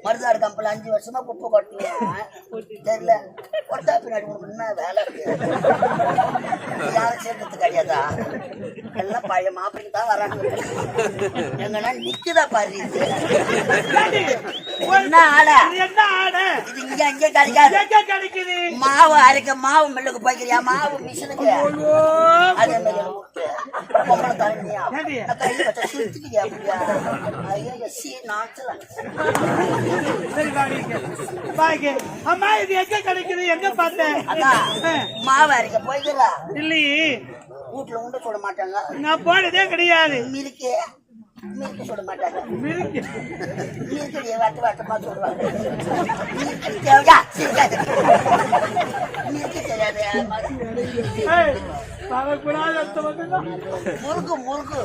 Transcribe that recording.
Maruthadu company 5 வருஷமா குப்பை கொட்டலையா தெரியல. கொட்டா பின்னாடி உனக்கு என்ன வேலை இருக்கு? யாரும் சேர்க்கறது கிடையாதா? எல்லாம் பழைய மாப்பிள்ளைக்கு தான் வராங்க. எங்கன்னா நிக்குதா பாரு. என்ன ஆட இது இங்க அங்கே கிடைக்காது. மாவு அரைக்க மாவு மில்லுக்கு போய்க்கிறியா? மாவு மிஷினுக்கு அதே மாதிரி பொம்பளை தரணியா கை வச்ச சுத்திக்கிறியா? அப்படியா? ஐயோ சி நாட்டுல அம்மா இது எங்க கிடைக்குது? எங்க பார்த்தேன்? அதான் மாவு அரைக்க போய்க்கிறா இல்லையே. வீட்டுல உண்டு சொல்ல மாட்டாங்க. நான் போனதே கிடையாது. மிருக்கே மிருக்க சொல்ல மாட்டாங்க. மிருக்கு மிருக்கடிய வட்ட வட்டமா சொல்லுவாங்க. மிருக்கு தேவையா? மிருக்கு தெரியாது. முறுக்கு முறுக்கு